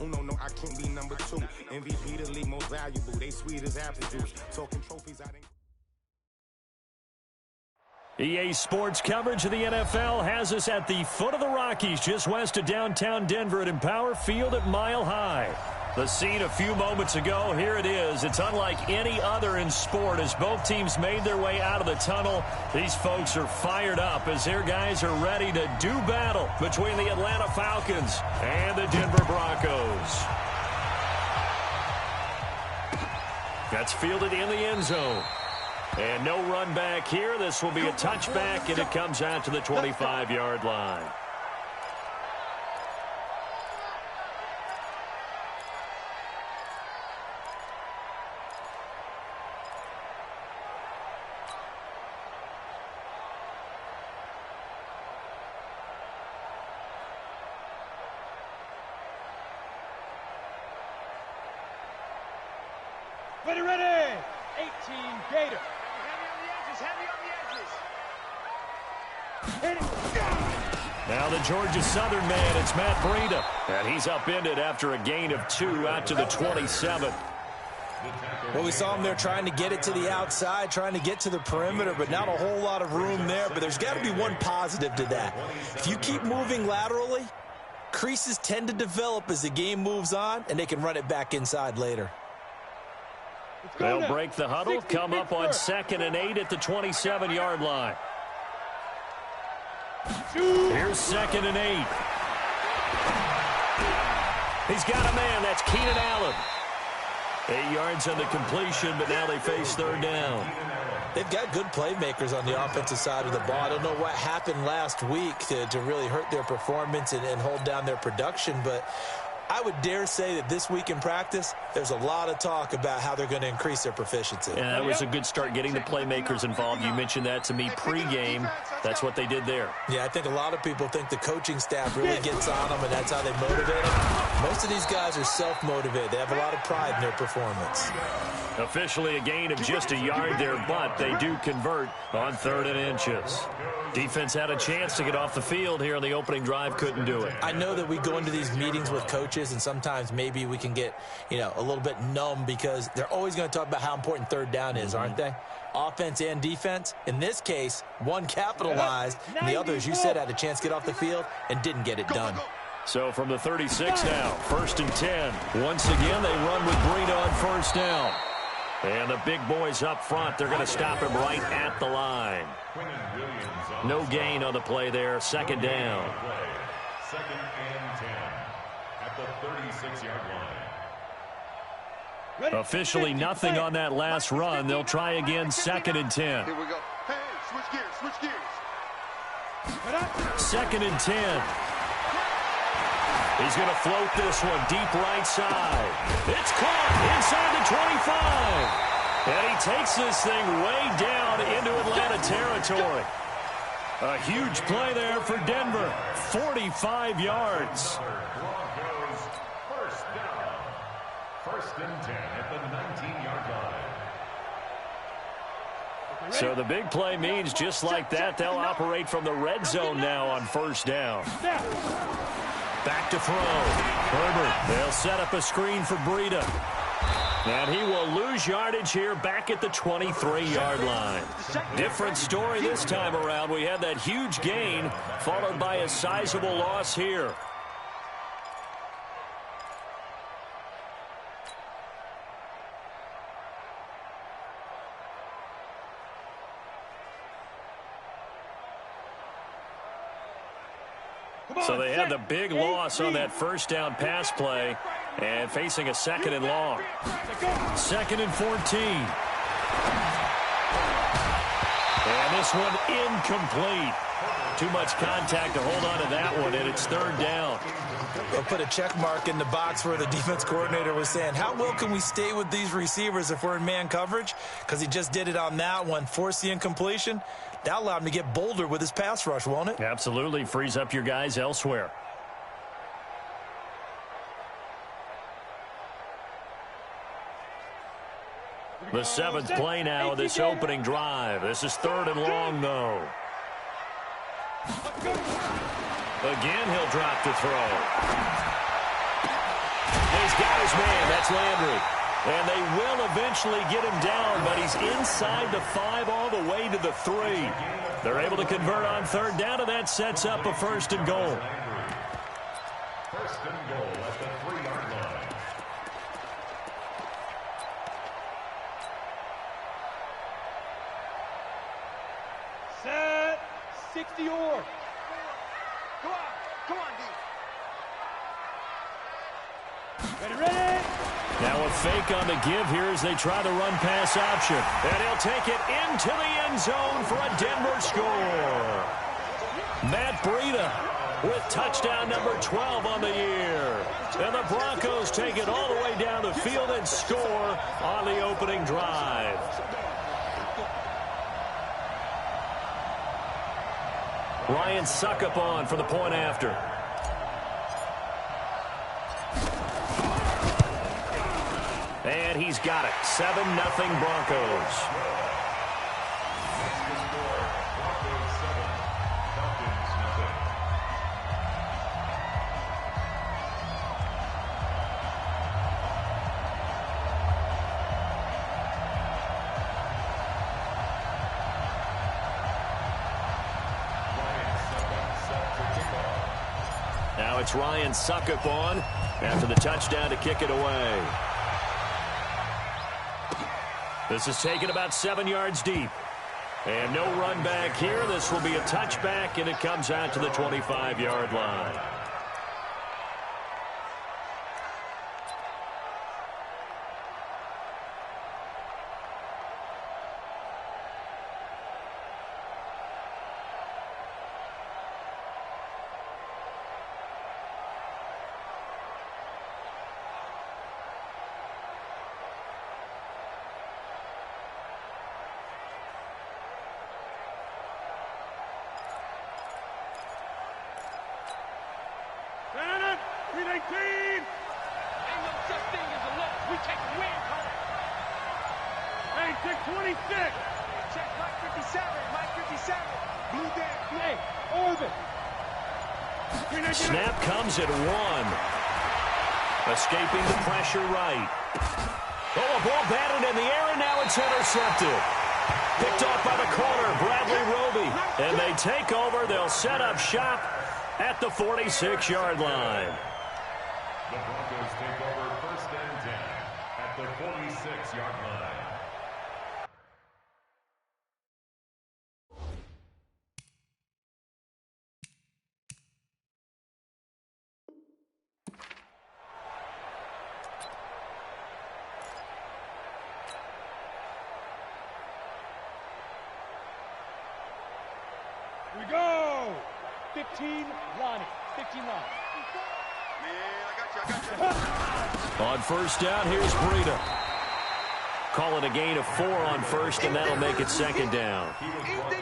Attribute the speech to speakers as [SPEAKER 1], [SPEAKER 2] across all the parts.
[SPEAKER 1] Uno, no, I can't be number 2. MVP, the league most valuable. They sweet as apple juice. Talking trophies, I didn't.
[SPEAKER 2] EA Sports coverage of the NFL has us at the foot of the Rockies, just west of downtown Denver at Empower Field at Mile High. The scene a few moments ago, here it is. It's unlike any other in sport as both teams made their way out of the tunnel. These folks are fired up as their guys are ready to do battle between the Atlanta Falcons and the Denver Broncos. That's fielded in the end zone. And no run back here. This will be a touchback, and it comes out to the 25-yard line.
[SPEAKER 3] Ready, 18 Gator.
[SPEAKER 2] Now the Georgia Southern man, it's Matt Breida. And he's upended after a gain of 2 out to the 27.
[SPEAKER 4] Well, we saw him there trying to get it to the outside, trying to get to the perimeter, but not a whole lot of room there. But there's got to be one positive to that. If you keep moving laterally, creases tend to develop as the game moves on, and they can run it back inside later.
[SPEAKER 2] They'll break the huddle, come up on 2nd and 8 at the 27-yard line. Here's 2nd and 8. He's got a man. That's Keenan Allen. 8 yards on the completion, but now they face 3rd down.
[SPEAKER 4] They've got good playmakers on the offensive side of the ball. I don't know what happened last week to really hurt their performance and hold down their production, but I would dare say that this week in practice, there's a lot of talk about how they're going to increase their proficiency.
[SPEAKER 2] And that was a good start getting the playmakers involved. You mentioned that to me pregame. That's what they did there.
[SPEAKER 4] Yeah, I think a lot of people think the coaching staff really gets on them, and that's how they motivate them. Most of these guys are self-motivated. They have a lot of pride in their performance.
[SPEAKER 2] Officially a gain of just a yard there, but they do convert on 3rd and inches. Defense had a chance to get off the field here on the opening drive, couldn't do it.
[SPEAKER 4] I know that we go into these meetings with coaches, and sometimes maybe we can get, a little bit numb because they're always going to talk about how important 3rd down is, aren't they? Offense and defense. In this case, one capitalized, and the other, as you said, had a chance to get off the field and didn't get it done.
[SPEAKER 2] So from the 36 now, 1st and 10. Once again, they run with Breida on 1st down. And the big boys up front, they're going to stop him right at the line. No gain on the play there, 2nd down.
[SPEAKER 5] 2nd and 10 at the 36-yard line.
[SPEAKER 2] Officially nothing on that last run. They'll try again, 2nd and 10.
[SPEAKER 6] Here we go. Hey, switch gears.
[SPEAKER 2] 2nd and 10. He's going to float this one deep right side. It's caught inside the 25. And he takes this thing way down into Atlanta territory. A huge play there for Denver. 45 yards.
[SPEAKER 5] Broncos 1st down. 1st and 10 at the 19-yard line.
[SPEAKER 2] So the big play means just like that, they'll operate from the red zone now on 1st down. Back to throw. Herbert. They'll set up a screen for Breida. And he will lose yardage here back at the 23-yard line. Different story this time around. We had that huge gain followed by a sizable loss here. So they had the big loss on that 1st down pass play and facing a 2nd and long. 2nd and 14. And this one incomplete. Too much contact to hold on to that one, and it's 3rd down.
[SPEAKER 4] They'll put a check mark in the box where the defense coordinator was saying, how well can we stay with these receivers if we're in man coverage? Because he just did it on that one, forced the incompletion. That allowed him to get bolder with his pass rush, won't it?
[SPEAKER 2] Absolutely. Frees up your guys elsewhere. The 7th play now of this opening drive. This is 3rd and long, though. Again, he'll drop to throw. got his man. That's Landry. And they will eventually get him down, but he's inside the 5 all the way to the 3. They're able to convert on third down, and that sets up a 1st and goal.
[SPEAKER 5] 1st and goal at the 3-yard line.
[SPEAKER 3] Set. 60 or.
[SPEAKER 6] Come on, D.
[SPEAKER 3] Ready.
[SPEAKER 2] Now a fake on the give here as they try the run-pass option. And he'll take it into the end zone for a Denver score. Matt Breida with touchdown number 12 on the year. And the Broncos take it all the way down the field and score on the opening drive. Ryan Suckup on for the point after. And he's got it. 7-0 Broncos. Now it's Ryan Suckup on after the touchdown to kick it away. This is taken about 7 yards deep. And no run back here. This will be a touchback, and it comes out to the 25-yard line. Snap comes at 1. Escaping the pressure right. Oh, a ball batted in the air, and now it's intercepted. Picked off by the corner, Bradley Roby. And they take over. They'll set up shop at the 46-yard line.
[SPEAKER 5] The Broncos take over 1st and 10 at the 46-yard line.
[SPEAKER 3] We go. 15 Lonnie. 15 Lonnie.
[SPEAKER 6] Man, I got you.
[SPEAKER 2] On 1st down, here's Breida. Calling a gain of 4 on 1st, and that'll make it 2nd down.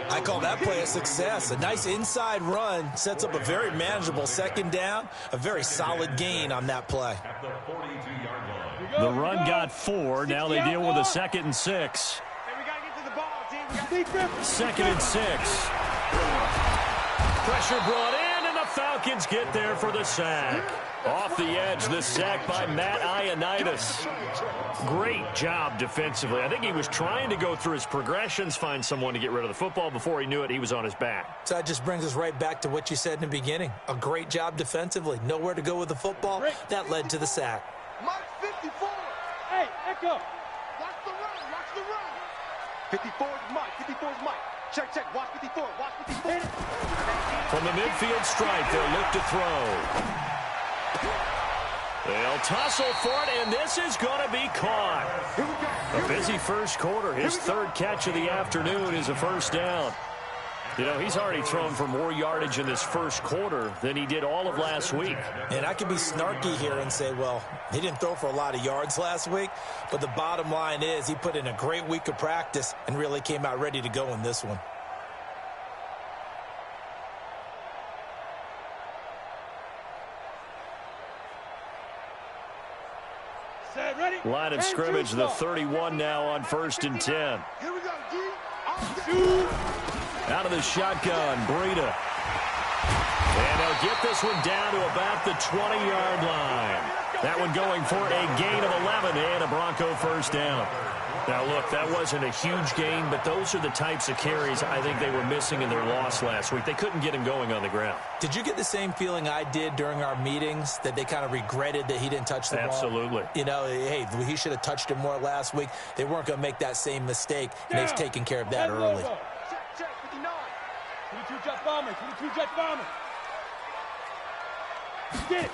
[SPEAKER 4] I call that play a success. A nice inside run sets up a very manageable 2nd down. A very solid gain on that play.
[SPEAKER 5] At the 42-yard line.
[SPEAKER 2] The run got 4. Now they deal with a 2nd and 6.
[SPEAKER 6] Hey, we got to get to the ball, team.
[SPEAKER 2] 2nd and 6. Pressure brought in, and the Falcons get there for the sack. Off the edge, the sack by Matt Ioannidis. Great job defensively. I think he was trying to go through his progressions, find someone to get rid of the football. Before he knew it, he was on his back.
[SPEAKER 4] So that just brings us right back to what you said in the beginning. A great job defensively. Nowhere to go with the football. That led to the sack.
[SPEAKER 6] Mike 54.
[SPEAKER 3] Hey, Echo.
[SPEAKER 6] Watch the run. Watch the run. 54 is Mike. 54 is Mike. Check. Watch 54. Watch 54.
[SPEAKER 2] From the midfield stripe, they'll look to throw. They'll tussle for it, and this is going to be caught. A busy first quarter. His 3rd catch of the afternoon is a 1st down. You know, he's already thrown for more yardage in this first quarter than he did all of last week.
[SPEAKER 4] And I could be snarky here and say, well, he didn't throw for a lot of yards last week, but the bottom line is he put in a great week of practice and really came out ready to go in this one.
[SPEAKER 2] Line of scrimmage, the 31 now on 1st and 10.
[SPEAKER 6] Here we go, G.
[SPEAKER 2] Out of the shotgun, Breida. And they'll get this one down to about the 20-yard line. That one going for a gain of 11 and a Bronco first down. Now, look, that wasn't a huge gain, but those are the types of carries I think they were missing in their loss last week. They couldn't get him going on the ground.
[SPEAKER 4] Did you get the same feeling I did during our meetings, that they kind of regretted that he didn't touch the ball?
[SPEAKER 2] Absolutely.
[SPEAKER 4] You know, hey, he should have touched it more last week. They weren't going to make that same mistake, and they've taken care of that early.
[SPEAKER 6] Check, 59.
[SPEAKER 3] 22 Jet Bomber, 22 Jet Bomber. Get it.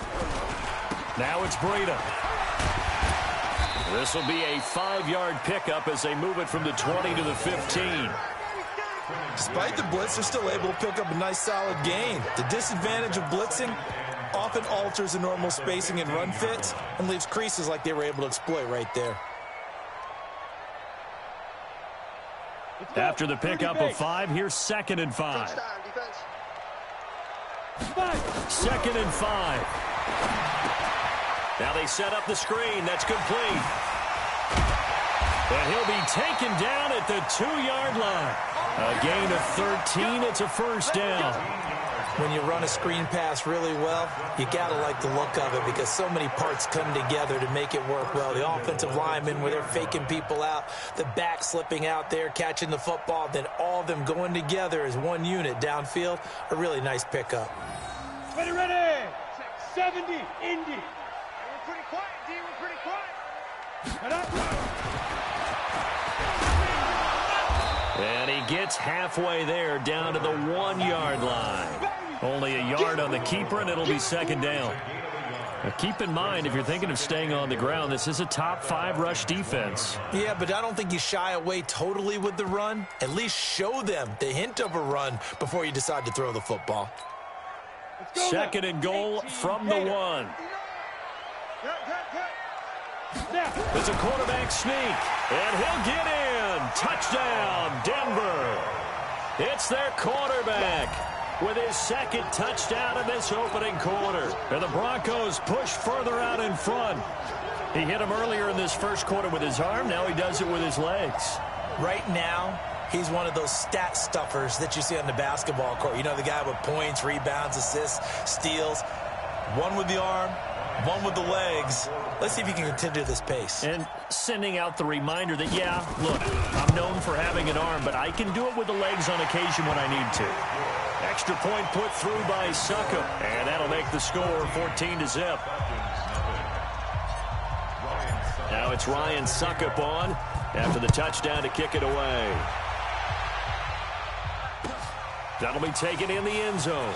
[SPEAKER 2] Now it's Breida. This will be a 5-yard pickup as they move it from the 20 to the 15.
[SPEAKER 4] Despite the blitz, they're still able to pick up a nice solid gain. The disadvantage of blitzing often alters the normal spacing and run fits and leaves creases like they were able to exploit right there.
[SPEAKER 2] After the pickup of 5, here's 2nd and 5. 2nd and 5. Now they set up the screen. That's complete. And he'll be taken down at the 2-yard line. A gain of 13. It's a first down.
[SPEAKER 4] When you run a screen pass really well, you got to like the look of it because so many parts come together to make it work well. The offensive linemen, where they're faking people out, the back slipping out there, catching the football, then all of them going together as one unit downfield. A really nice pickup.
[SPEAKER 3] Ready. 70, Indy.
[SPEAKER 6] We're pretty quiet, D. We're pretty quiet.
[SPEAKER 2] And he gets halfway there, down to the 1-yard line. Only a yard on the keeper, and it'll be 2nd down. Now keep in mind, if you're thinking of staying on the ground, this is a top 5 rush defense.
[SPEAKER 4] Yeah, but I don't think you shy away totally with the run. At least show them the hint of a run before you decide to throw the football.
[SPEAKER 2] 2nd and goal from the 1. It's a quarterback sneak, and he'll get in. Touchdown, Denver. It's their quarterback with his 2nd touchdown in this opening quarter. And the Broncos push further out in front. He hit him earlier in this first quarter with his arm. Now he does it with his legs.
[SPEAKER 4] Right now, he's one of those stat stuffers that you see on the basketball court. You know, the guy with points, rebounds, assists, steals. One with the arm, one with the legs. Let's see if he can continue this pace.
[SPEAKER 2] And sending out the reminder that, yeah, look, I'm known for having an arm, but I can do it with the legs on occasion when I need to. Extra point put through by Suckup, and that'll make the score 14-0. Now it's Ryan Suckup on after the touchdown to kick it away. That'll be taken in the end zone.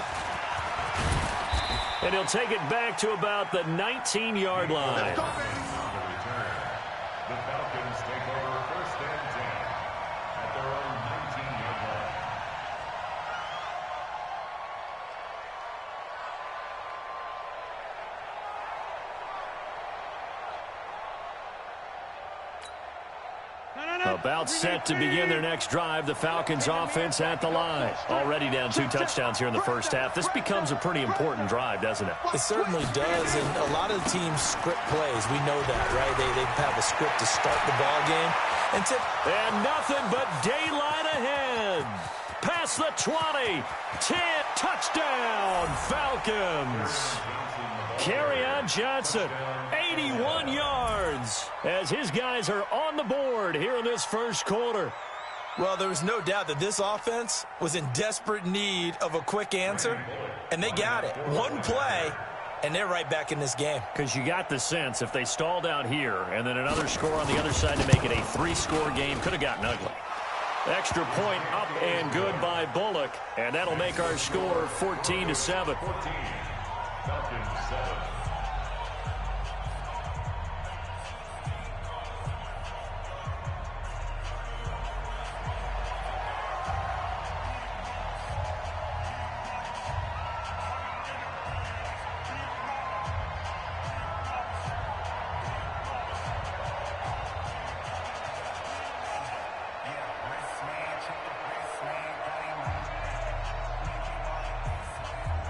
[SPEAKER 2] And he'll take it back to about the 19-yard line.
[SPEAKER 5] The Falcons take over 1st and 10 at their own 19-yard line.
[SPEAKER 2] About set to begin their next drive. The Falcons offense at the line. Already down 2 touchdowns here in the first half. This becomes a pretty important drive, doesn't it?
[SPEAKER 4] It certainly does, and a lot of the teams script plays. We know that, right? They have a script to start the ball game.
[SPEAKER 2] And nothing but daylight ahead. Past the 20. 10. Touchdown, Falcons. Kerryon Johnson, 81 yards, as his guys are on the board here in this first quarter.
[SPEAKER 4] Well, there was no doubt that this offense was in desperate need of a quick answer, and they got it. One play, and they're right back in this game.
[SPEAKER 2] Because you got the sense if they stalled out here and then another score on the other side to make it a 3-score game, could have gotten ugly. Extra point up and good by Bullock, and that'll make our score 14-7.
[SPEAKER 5] Falcons 7.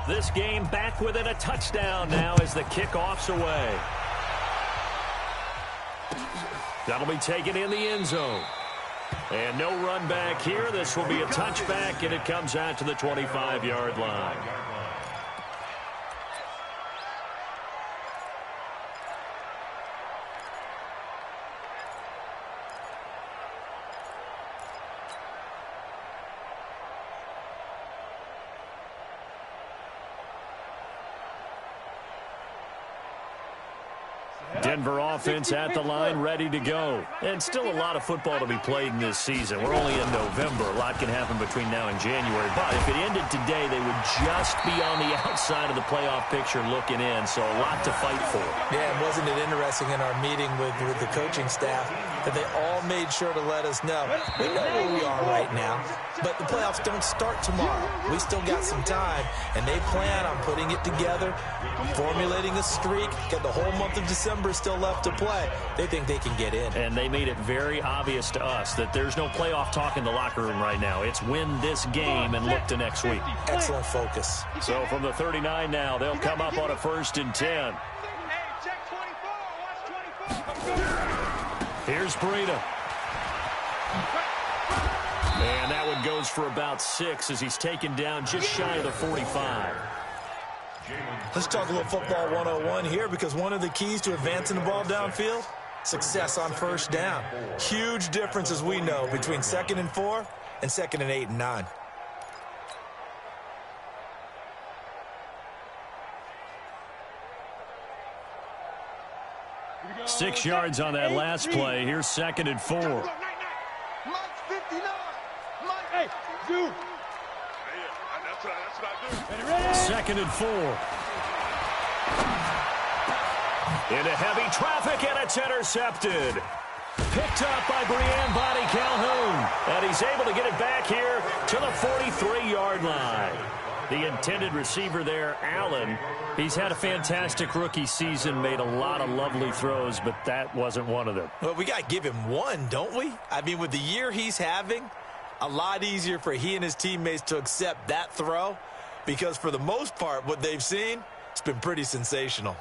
[SPEAKER 2] This game back within a touchdown now as the kickoff's away. That'll be taken in the end zone. And no run back here. This will be a touchback, and it comes out to the 25-yard line. Denver offense at the line, ready to go. And still a lot of football to be played in this season. We're only in November. A lot can happen between now and January. But if it ended today, they would just be on the outside of the playoff picture looking in. So a lot to fight for.
[SPEAKER 4] Yeah, and wasn't it interesting in our meeting with the coaching staff that they all made sure to let us know, we know where we are right now, but the playoffs don't start tomorrow. We still got some time, and they plan on putting it together, formulating a streak, got the whole month of December still left to play. They think they can get in.
[SPEAKER 2] And they made it very obvious to us that there's no playoff talk in the locker room right now. It's win this game and look to next week.
[SPEAKER 4] Excellent focus.
[SPEAKER 2] So from the 39 now, they'll come up on a 1st and 10. Here's Breida. And that one goes for about 6 as he's taken down just shy of the 45.
[SPEAKER 4] Let's talk a little football 101 here, because one of the keys to advancing the ball downfield, success on first down. Huge difference, as we know, between 2nd and 4 and 2nd and 8 and 9.
[SPEAKER 2] Six yards on that last play. Here's 2nd and 4.
[SPEAKER 3] Hey, dude.
[SPEAKER 2] 2nd and 4. Into heavy traffic, and it's intercepted. Picked up by Brian Bonnie Calhoun. And he's able to get it back here to the 43-yard line. The intended receiver there, Allen, he's had a fantastic rookie season, made a lot of lovely throws, but that wasn't one of them.
[SPEAKER 4] Well, we got to give him one, don't we? I mean, with the year he's having, a lot easier for he and his teammates to accept that throw, because for the most part, what they've seen, it's been pretty sensational.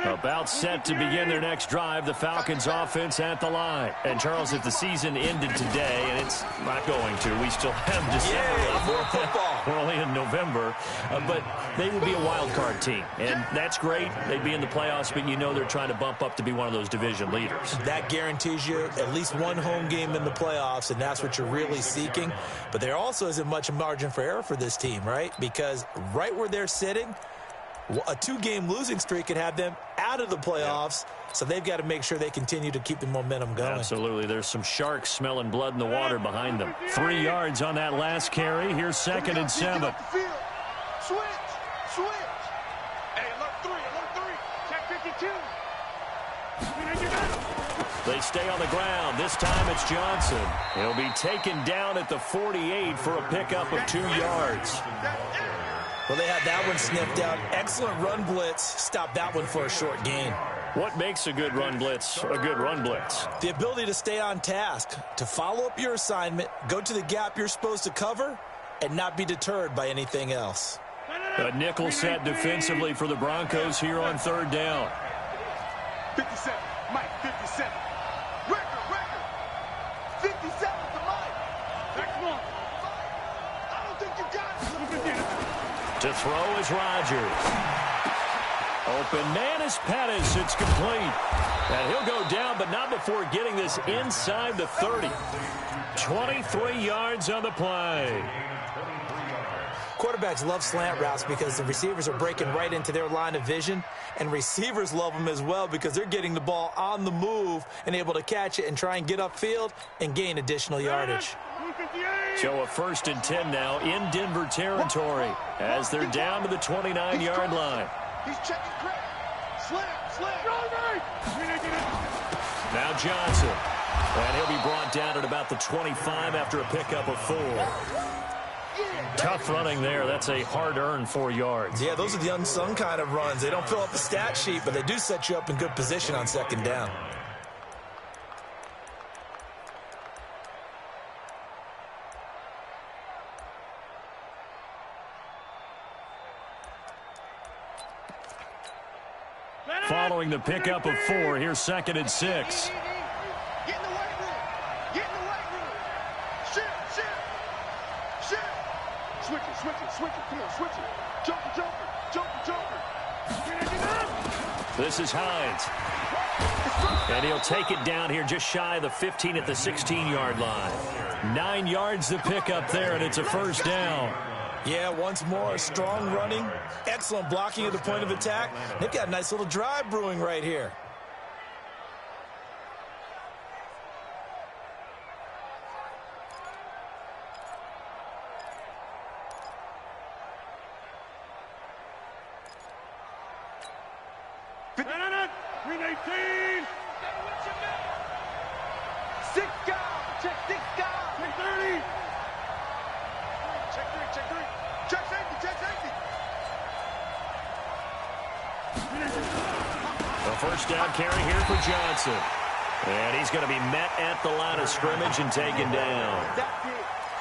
[SPEAKER 2] About set to begin their next drive, the Falcons offense at the line. And Charles, if the season ended today, and it's not going to, we still have December.
[SPEAKER 4] More football.
[SPEAKER 2] We're only in November, but they would be a wild card team. And that's great. They'd be in the playoffs, but you know they're trying to bump up to be one of those division leaders.
[SPEAKER 4] That guarantees you at least one home game in the playoffs, and that's what you're really seeking. But there also isn't much margin for error for this team, right? Because right where they're sitting, a 2-game losing streak could have them out of the playoffs, so they've got to make sure they continue to keep the momentum going.
[SPEAKER 2] Absolutely. There's some sharks smelling blood in the water behind them. 3 yards on that last carry. Here's 2nd and 7.
[SPEAKER 6] Switch. Hey, alert 3. Check 52.
[SPEAKER 2] They stay on the ground. This time it's Johnson. He'll be taken down at the 48 for a pickup of 2 yards.
[SPEAKER 4] Well, they had that one sniffed out. Excellent run blitz. Stop that one for a short gain.
[SPEAKER 2] What makes a good run blitz a good run blitz?
[SPEAKER 4] The ability to stay on task, to follow up your assignment, go to the gap you're supposed to cover, and not be deterred by anything else.
[SPEAKER 2] A nickel set defensively for the Broncos here on 3rd down.
[SPEAKER 6] 57. Mike, 57. Record. 57 to Mike.
[SPEAKER 3] Next one.
[SPEAKER 6] I don't think you got it.
[SPEAKER 2] To throw is Rodgers. Open man is Pettis. It's complete. And he'll go down, but not before getting this inside the 30. 23 yards on the play.
[SPEAKER 4] Quarterbacks love slant routes because the receivers are breaking right into their line of vision, and receivers love them as well because they're getting the ball on the move and able to catch it and try and get upfield and gain additional yardage.
[SPEAKER 2] So a 1st and 10 now in Denver territory as they're down to the 29-yard line.
[SPEAKER 6] He's checking credit. Slam.
[SPEAKER 2] Now Johnson. And he'll be brought down at about the 25 after a pickup of 4. Tough running there. That's a hard-earned 4 yards.
[SPEAKER 4] Yeah, those are the unsung kind of runs. They don't fill up the stat sheet, but they do set you up in good position on 2nd down.
[SPEAKER 2] Following the pickup of 4, here's 2nd and 6.
[SPEAKER 6] Get in the weight room. Shift. Switch it. Come on, switch it. Joker.
[SPEAKER 2] This is Hines. And he'll take it down here just shy of the 15 at the 16-yard line. 9 yards to pick up there, and it's a first down.
[SPEAKER 4] Yeah, once more, strong running, excellent blocking at the point of attack. They've got a nice little drive brewing right here.
[SPEAKER 2] First down carry here for Johnson. And he's going to be met at the line of scrimmage and taken down.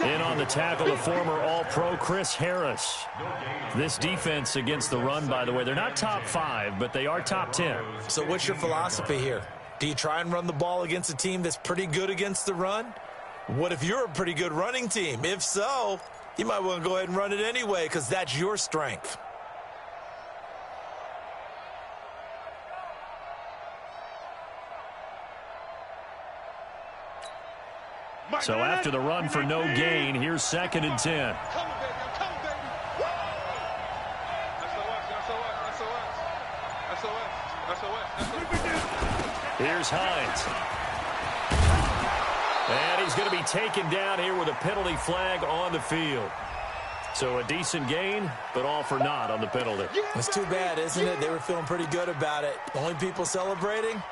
[SPEAKER 2] In on the tackle, the former All-Pro Chris Harris. This defense against the run, by the way, they're not top 5, but they are top 10.
[SPEAKER 4] So what's your philosophy here? Do you try and run the ball against a team that's pretty good against the run? What if you're a pretty good running team? If so, you might want to go ahead and run it anyway because that's your strength.
[SPEAKER 2] So after the run for no gain, here's 2nd and 10. Here's Hines. And he's going to be taken down here with a penalty flag on the field. So a decent gain, but all for naught on the penalty.
[SPEAKER 4] It's too bad, isn't it? They were feeling pretty good about it. Only people celebrating,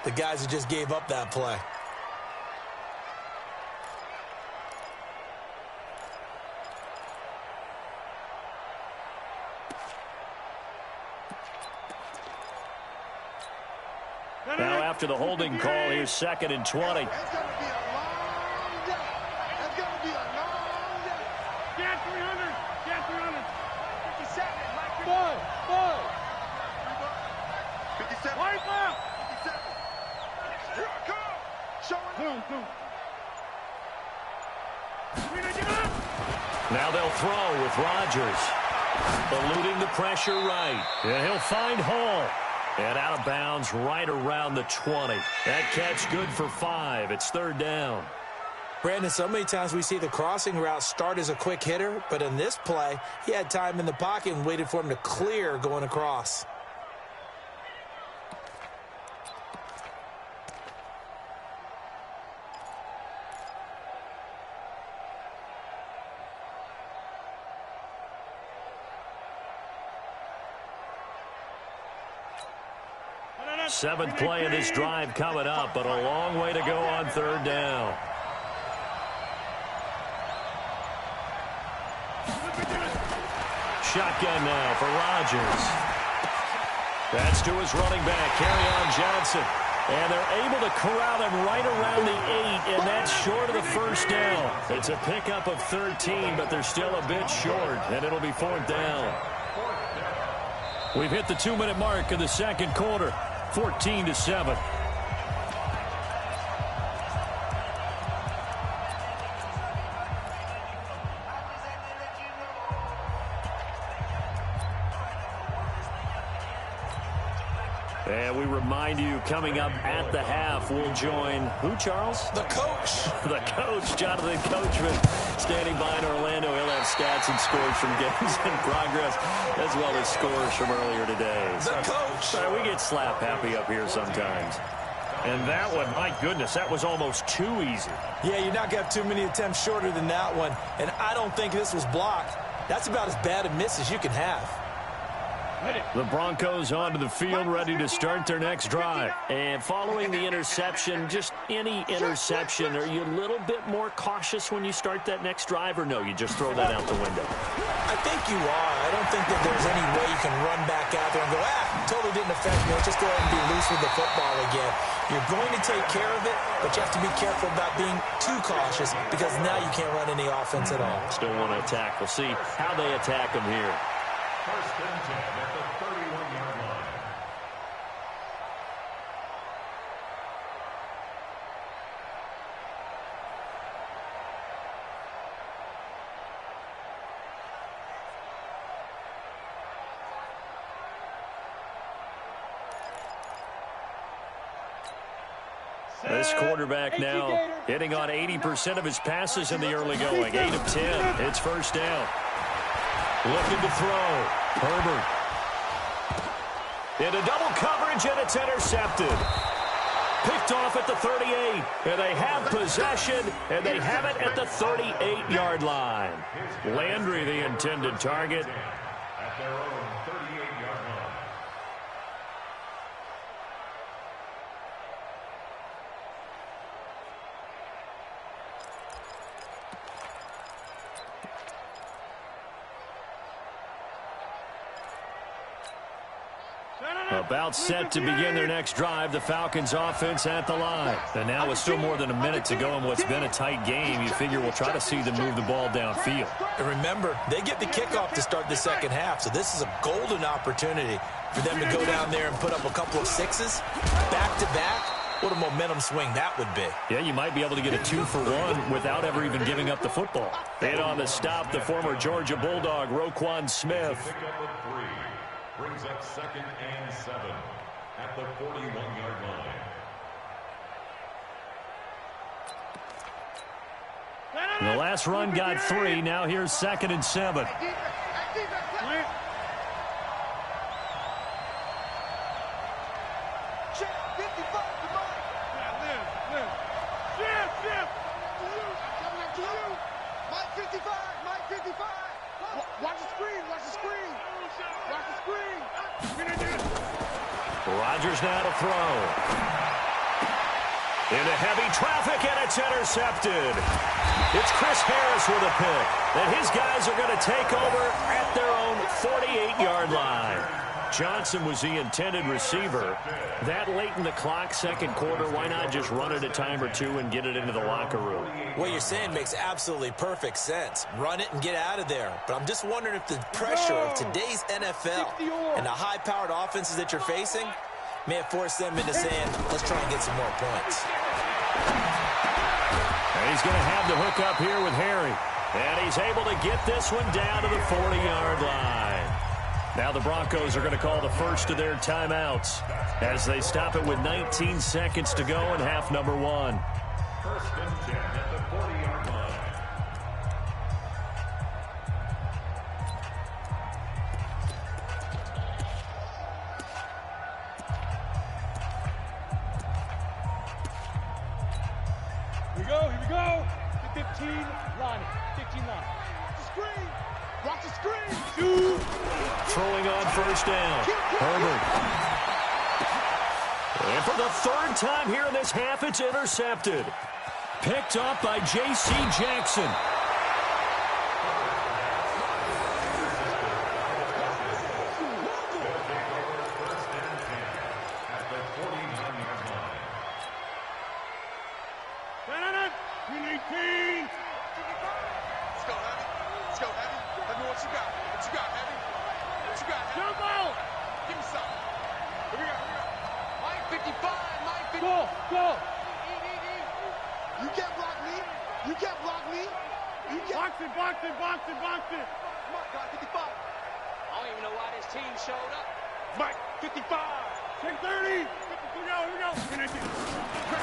[SPEAKER 4] the guys who just gave up that play.
[SPEAKER 2] Now after the holding call, here's 2nd and 20.
[SPEAKER 6] It's going to be a long day. It's going to be a long day. Get 300. Get 300. 57. Mike, 57. Right now. 57. Here I come. Showing up.
[SPEAKER 2] Now they'll throw with Rodgers. Eluding the pressure right. And he'll find Hall. And out of bounds right around the 20. That catch good for 5. It's 3rd down.
[SPEAKER 4] Brandon, so many times we see the crossing route start as a quick hitter, but in this play, he had time in the pocket and waited for him to clear going across.
[SPEAKER 2] Seventh play of this drive coming up, but a long way to go on 3rd down. Shotgun now for Rodgers. That's to his running back, Kerryon Johnson. And they're able to corral him right around the 8, and that's short of the first down. It's a pickup of 13, but they're still a bit short, and it'll be 4th down. We've hit the 2-minute mark in the 2nd quarter. 14-7. And we remind you, coming up at the half, we'll join who, Charles?
[SPEAKER 4] The coach.
[SPEAKER 2] The coach, Jonathan Coachman, standing by in Orlando. He'll have stats and scores from games in progress, as well as scores from earlier today.
[SPEAKER 4] The coach.
[SPEAKER 2] Sorry, we get slap happy up here sometimes. And that one, my goodness, that was almost too easy.
[SPEAKER 4] Yeah, you're not going to have too many attempts shorter than that one. And I don't think this was blocked. That's about as bad a miss as you can have.
[SPEAKER 2] The Broncos onto the field, ready to start their next drive. And following the interception, just any interception, are you a little bit more cautious when you start that next drive, or no, you just throw that out the window?
[SPEAKER 4] I think you are. I don't think that there's any way you can run back out there and go, totally didn't affect me. Let's just go ahead and be loose with the football again. You're going to take care of it, but you have to be careful about being too cautious because now you can't run any offense at all.
[SPEAKER 2] Still want to attack. We'll see how they attack them here.
[SPEAKER 5] 1st and 10 at the 31-yard line.
[SPEAKER 2] This quarterback now hitting on 80% of his passes in the early going. 8 of 10. It's first down. Looking to throw. Herbert. Into double coverage, and it's intercepted. Picked off at the 38. And they have possession, and they have it at the 38-yard line. Landry, the intended target.
[SPEAKER 5] At their own 38-yard line.
[SPEAKER 2] About set to begin their next drive, the Falcons offense at the line. And now with still more than a minute to go in what's been a tight game, you figure we'll try to see them move the ball downfield.
[SPEAKER 4] And remember, they get the kickoff to start the second half, so this is a golden opportunity for them to go down there and put up a couple of sixes back-to-back. What a momentum swing that would be.
[SPEAKER 2] Yeah, you might be able to get a 2-for-1 without ever even giving up the football. And on the stop, the former Georgia Bulldog, Roquan Smith.
[SPEAKER 5] Brings up 2nd and 7 at the 41-yard line.
[SPEAKER 2] The last run got 3. Now here's 2nd and 7. Rodgers now to throw. Into heavy traffic, and it's intercepted. It's Chris Harris with a pick. And his guys are going to take over at their own 48-yard line. Johnson was the intended receiver. That late in the clock, second quarter, why not just run it a time or two and get it into the locker room?
[SPEAKER 4] What you're saying makes absolutely perfect sense. Run it and get out of there. But I'm just wondering if the pressure of today's NFL and the high-powered offenses that you're facing may have forced them into saying, let's try and get some more points.
[SPEAKER 2] And he's going to have the hook up here with Harry. And he's able to get this one down to the 40-yard line. Now the Broncos are going to call the first of their timeouts as they stop it with 19 seconds to go in half number 1.
[SPEAKER 5] 1st and 10 at the 40-yard line.
[SPEAKER 3] Here we go. The 15 line. 15 line. Screen. Watch the screen. Shoot.
[SPEAKER 2] Throwing on first down. Herbert. And for the 3rd time here in this half, it's intercepted. Picked up by J.C. Jackson.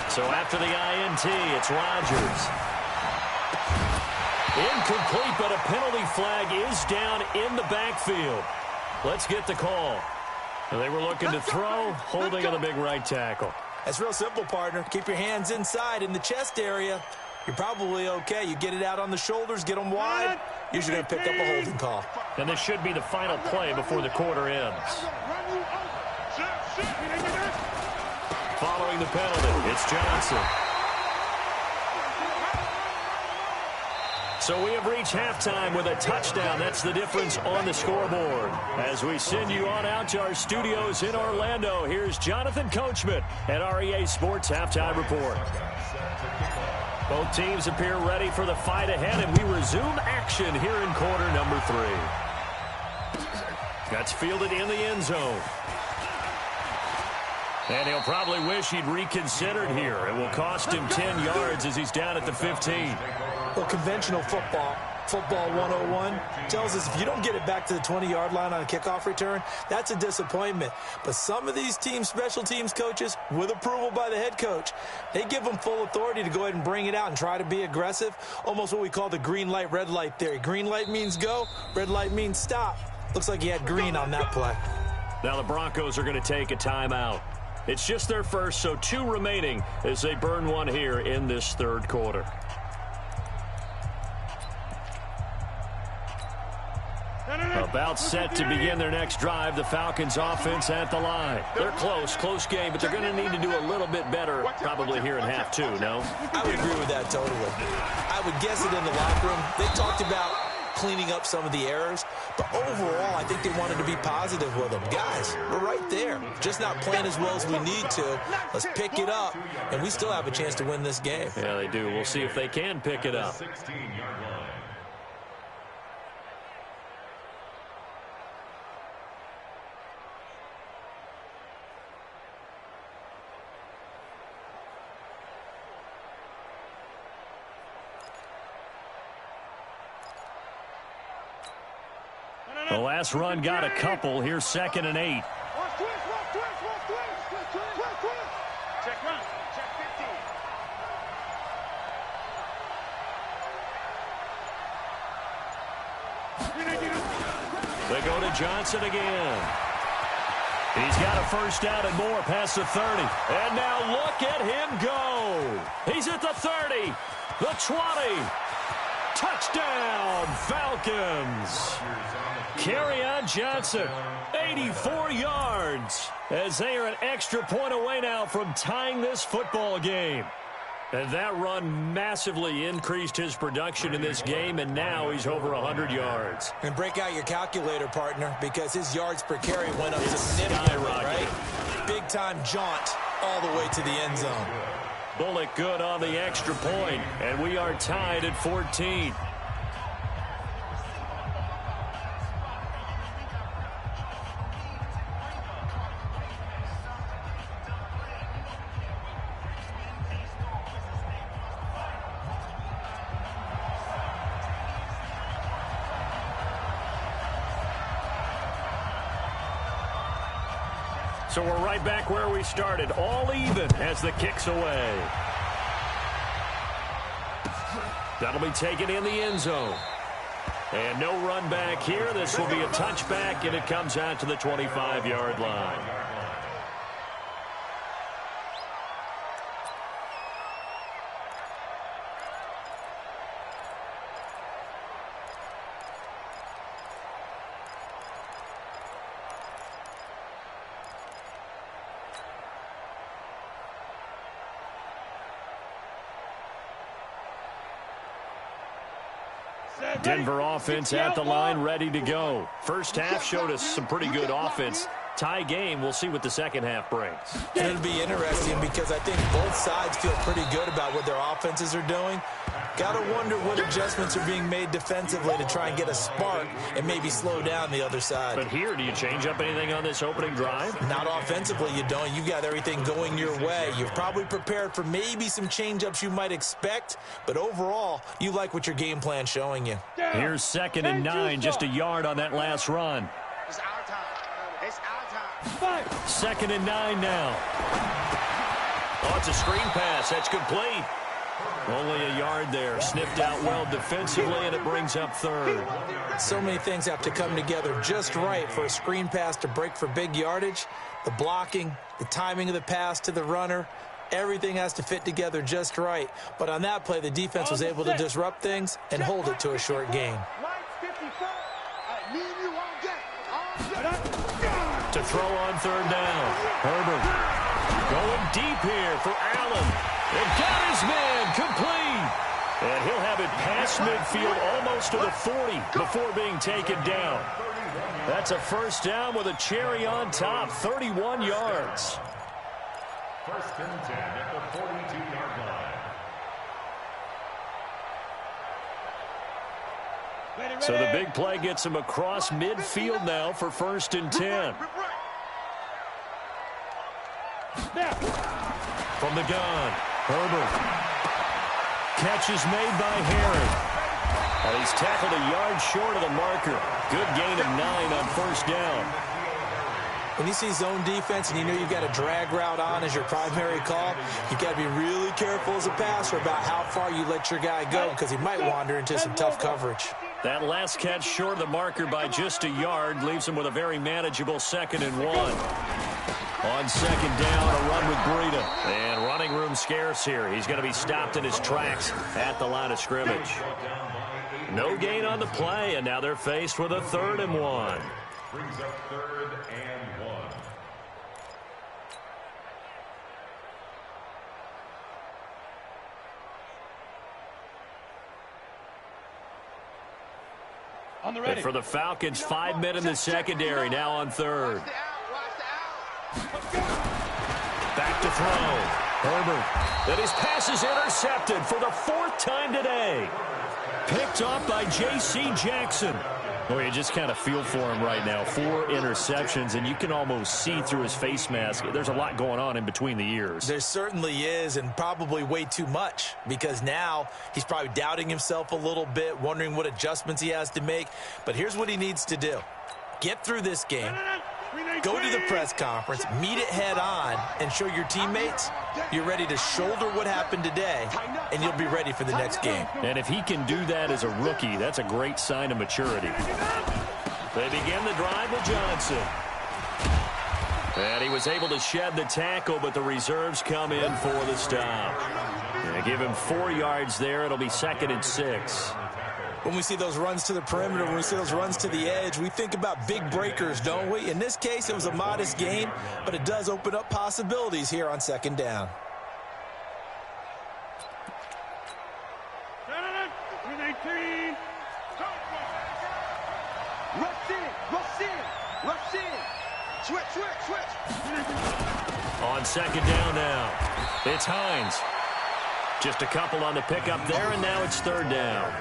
[SPEAKER 2] So after the INT, it's Rodgers. Incomplete, but a penalty flag is down in the backfield. Let's get the call. They were looking to throw, holding on the big right tackle.
[SPEAKER 4] That's real simple, partner. Keep your hands inside in the chest area. You're probably okay. You get it out on the shoulders, get them wide. Usually going to pick up a holding call.
[SPEAKER 2] And this should be the final play before the quarter ends. Following the penalty, it's Johnson. So we have reached halftime with a touchdown. That's the difference on the scoreboard. As we send you on out to our studios in Orlando, here's Jonathan Coachman at REA Sports Halftime Report. Both teams appear ready for the fight ahead, and we resume action here in quarter number 3. That's fielded in the end zone. And he'll probably wish he'd reconsidered here. It will cost him 10 yards as he's down at the 15.
[SPEAKER 4] Well, conventional football, Football 101 tells us if you don't get it back to the 20-yard line on a kickoff return, that's a disappointment. But some of these special teams coaches, with approval by the head coach, they give them full authority to go ahead and bring it out and try to be aggressive, almost what we call the green light, red light theory. Green light means go, red light means stop. Looks like he had green on that play.
[SPEAKER 2] Now the Broncos are going to take a timeout. It's just their first, so 2 remaining as they burn one here in this third quarter. About set to begin their next drive. The Falcons offense at the line. They're close game, but they're going to need to do a little bit better probably here in half 2, no?
[SPEAKER 4] I would agree with that totally. I would guess it in the locker room. They talked about cleaning up some of the errors, but overall, I think they wanted to be positive with them. Guys, we're right there. Just not playing as well as we need to. Let's pick it up, and we still have a chance to win this game.
[SPEAKER 2] Yeah, they do. We'll see if they can pick it up. The last run got a couple. Here's 2nd and 8.
[SPEAKER 6] Check run. Check 15.
[SPEAKER 2] They go to Johnson again. He's got a first down and more past the 30. And now look at him go. He's at the 30, the 20. Touchdown, Falcons. Kerryon Johnson, 84 yards, as they are an extra point away now from tying this football game. And that run massively increased his production in this game, and now he's over 100 yards.
[SPEAKER 4] And break out your calculator, partner, because his yards per carry went up significantly, right? Big-time jaunt all the way to the end zone.
[SPEAKER 2] Bullock good on the extra point, and we are tied at 14. So we're right back where we started, all even as the kick's away. That'll be taken in the end zone. And no run back here. This will be a touchback, and it comes out to the 25-yard line. Denver offense at the line, ready to go. First half showed us some pretty good offense. Tie game, we'll see what the second half brings.
[SPEAKER 4] And it'll be interesting because I think both sides feel pretty good about what their offenses are doing. Got to wonder what adjustments are being made defensively to try and get a spark and maybe slow down the other side.
[SPEAKER 2] But here, do you change up anything on this opening drive?
[SPEAKER 4] Not offensively, you don't. You've got everything going your way. You've probably prepared for maybe some change-ups you might expect, but overall, you like what your game plan's showing you.
[SPEAKER 2] Here's 2nd and 9, just a yard on that last run.
[SPEAKER 6] It's our time. It's our time.
[SPEAKER 2] 2nd and 9 now. Oh, it's a screen pass. That's complete. Only a yard there. Sniffed out well defensively, and it brings up 3rd.
[SPEAKER 4] So many things have to come together just right for a screen pass to break for big yardage. The blocking, the timing of the pass to the runner, everything has to fit together just right. But on that play, the defense was able to disrupt things and hold it to a short gain.
[SPEAKER 2] To throw on 3rd down. Herbert going deep here for Allen. And got his man complete. And he'll have it past midfield almost to the 40 before being taken down. That's a first down with a cherry on top, 31 yards.
[SPEAKER 5] 1st and 10 at the 42-yard line.
[SPEAKER 2] So the big play gets him across midfield now for 1st and 10. From the gun, Herbert. Catch is made by Harry. Well, he's tackled a yard short of the marker. Good gain of 9 on first down.
[SPEAKER 4] When you see zone defense and you know you've got a drag route on as your primary call, you've got to be really careful as a passer about how far you let your guy go because he might wander into some tough coverage.
[SPEAKER 2] That last catch short of the marker by just a yard leaves him with a very manageable 2nd and 1. On 2nd down, a run with Breida. And running room scarce here. He's going to be stopped in his tracks at the line of scrimmage. No gain on the play, and now they're faced with a 3rd and 1.
[SPEAKER 5] Brings up 3rd and 1.
[SPEAKER 3] On the ready.
[SPEAKER 2] And for the Falcons, 5 men in the secondary, now on 3rd. Back to throw. Herbert. And his pass is intercepted for the 4th time today. Picked off by J.C. Jackson. Well, you just kind of feel for him right now. 4 interceptions, and you can almost see through his face mask. There's a lot going on in between the ears.
[SPEAKER 4] There certainly is, and probably way too much, because now he's probably doubting himself a little bit, wondering what adjustments he has to make. But here's what he needs to do. Get through this game, go to the press conference, meet it head on, and show your teammates you're ready to shoulder what happened today, and you'll be ready for the next game.
[SPEAKER 2] And if he can do that as a rookie, that's a great sign of maturity. They begin the drive with Johnson. And he was able to shed the tackle, but the reserves come in for the stop. And give him 4 yards there. It'll be 2nd and 6.
[SPEAKER 4] When we see those runs to the perimeter, when we see those runs to the edge, we think about big breakers, don't we? In this case, it was a modest gain, but it does open up possibilities here on 2nd down.
[SPEAKER 2] On 2nd down now, it's Hines. Just a couple on the pickup there, and now it's 3rd down.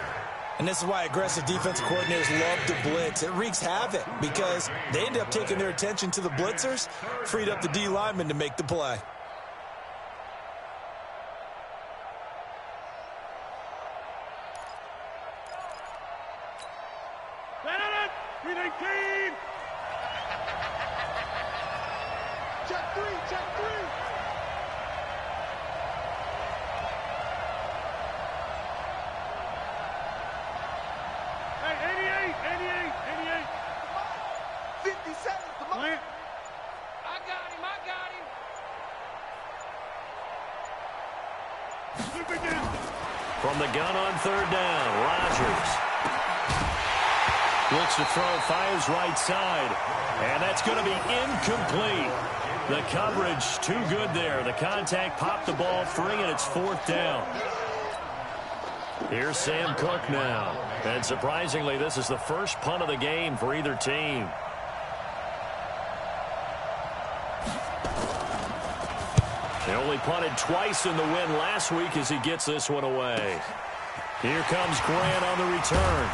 [SPEAKER 4] And this is why aggressive defensive coordinators love to blitz. It wreaks havoc because they end up taking their attention to the blitzers, freed up the D lineman to make the play.
[SPEAKER 6] Check 3, check 3.
[SPEAKER 3] Hey, 88.
[SPEAKER 6] 57, come on.
[SPEAKER 3] Plant.
[SPEAKER 6] I got him.
[SPEAKER 2] From the gun on 3rd down, Rodgers. Looks to throw, fires right side. And that's going to be incomplete. The coverage too good there. The contact popped the ball free, and it's 4th down. Here's Sam Cook now. And surprisingly, this is the first punt of the game for either team. They only punted twice in the win last week as he gets this one away. Here comes Grant on the return.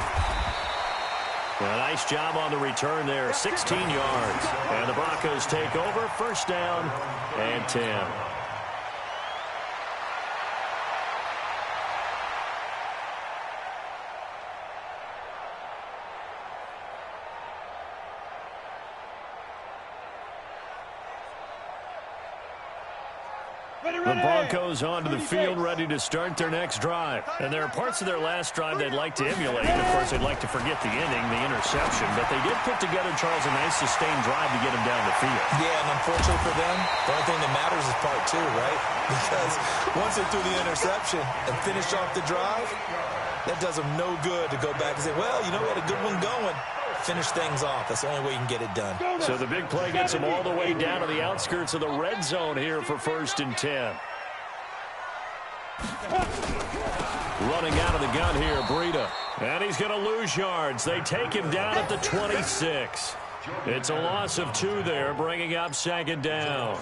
[SPEAKER 2] A nice job on the return there, 16 yards. And the Broncos take over, 1st down and 10. The Broncos onto the field, ready to start their next drive. And there are parts of their last drive they'd like to emulate. And, of course, they'd like to forget the inning, the interception. But they did put together, Charles, a nice sustained drive to get them down the field.
[SPEAKER 4] Yeah, and unfortunately for them, the only thing that matters is part 2, right? Because once they threw the interception and finished off the drive, that does them no good to go back and say, well, you know, we had a good one going. Finish things off. That's the only way you can get it done.
[SPEAKER 2] So the big play gets them all the way down to the outskirts of the red zone here for 1st and 10. Running out of the gun here, Breida. And he's going to lose yards. They take him down at the 26. It's a loss of 2 there, bringing up 2nd down.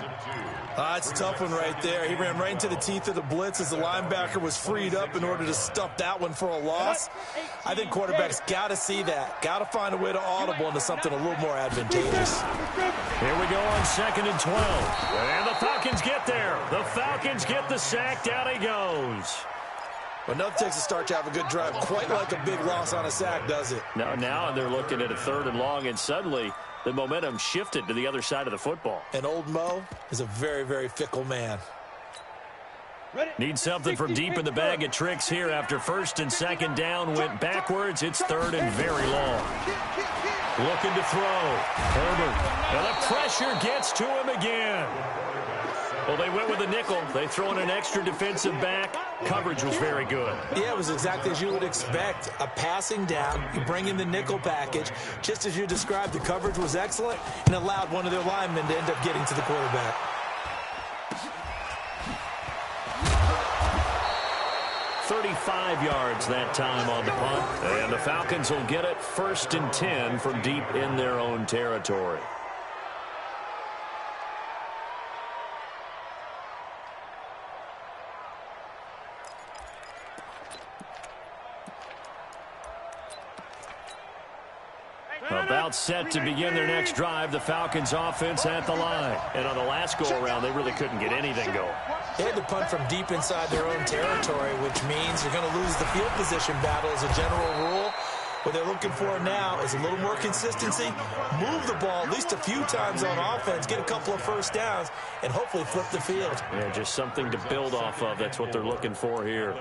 [SPEAKER 4] It's a tough one right there. He ran right into the teeth of the blitz as the linebacker was freed up in order to stuff that one for a loss. I think quarterbacks got to see that. Got to find a way to audible into something a little more advantageous.
[SPEAKER 2] Here we go on 2nd and 12. And the Falcons get there. The Falcons get the sack. Down he goes.
[SPEAKER 4] Well, nothing takes a start to have a good drive, quite like a big loss on a sack, does it?
[SPEAKER 2] Now they're looking at a 3rd and long, and suddenly the momentum shifted to the other side of the football.
[SPEAKER 4] And old Mo is a very, very fickle man.
[SPEAKER 2] Need something from deep in the bag of tricks here after 1st and 2nd down went backwards. It's 3rd and very long. Looking to throw. Herbert. And the pressure gets to him again. Well, they went with a nickel. They throw in an extra defensive back. Coverage was very good.
[SPEAKER 4] Yeah, it was exactly as you would expect. A passing down. You bring in the nickel package. Just as you described, the coverage was excellent and allowed one of their linemen to end up getting to the quarterback.
[SPEAKER 2] $35 yards that time on the punt. And the Falcons will get it 1st and 10 from deep in their own territory. About set to begin their next drive, the Falcons offense at the line. And on the last go-around, they really couldn't get anything going.
[SPEAKER 4] They had to punt from deep inside their own territory, which means you're going to lose the field position battle as a general rule. What they're looking for now is a little more consistency, move the ball at least a few times on offense, get a couple of 1st downs, and hopefully flip the field.
[SPEAKER 2] Yeah, just something to build off of. That's what they're looking for here.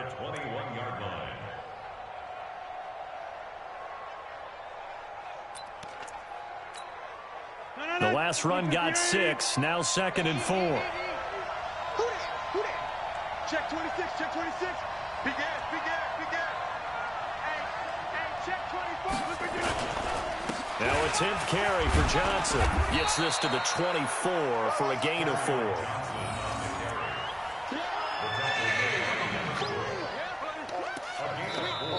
[SPEAKER 2] The last run got 6, now 2nd and 4.
[SPEAKER 6] Who that? Check 26, check 26. Big ass, big ass, big ass. Hey, check 24. Look at this.
[SPEAKER 2] Now a 10th carry for Johnson. Gets this to the 24 for a gain of 4.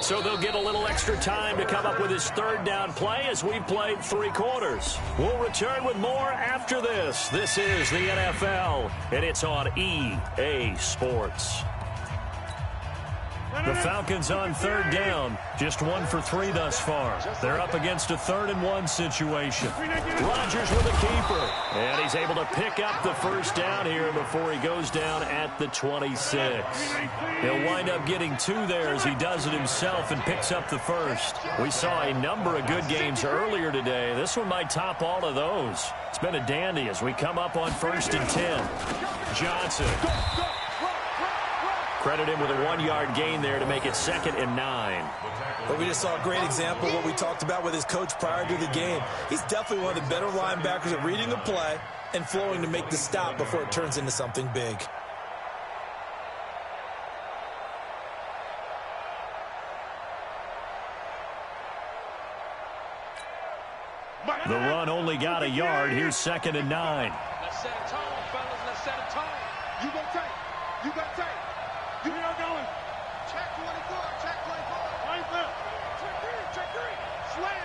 [SPEAKER 2] So they'll get a little extra time to come up with his 3rd down play as we've played 3 quarters. We'll return with more after this. This is the NFL, and it's on EA Sports. The Falcons on 3rd down, just 1 for 3 thus far. They're up against a 3rd and 1 situation. Rodgers with a keeper, and he's able to pick up the 1st down here before he goes down at the 26. He'll wind up getting 2 there as he does it himself and picks up the 1st. We saw a number of good games earlier today. This one might top all of those. It's been a dandy as we come up on 1st and 10. Johnson. Credit him with a 1-yard gain there to make it 2nd and 9.
[SPEAKER 4] But we just saw a great example of what we talked about with his coach prior to the game. He's definitely one of the better linebackers at reading the play and flowing to make the stop before it turns into something big.
[SPEAKER 2] The run only got a yard. Here's 2nd and 9.
[SPEAKER 6] Let's set a tone, fellas. Let's set a tone. You go tight. You got tight. You are going. Check 24. Check 24. Right there. Check 3. Slam.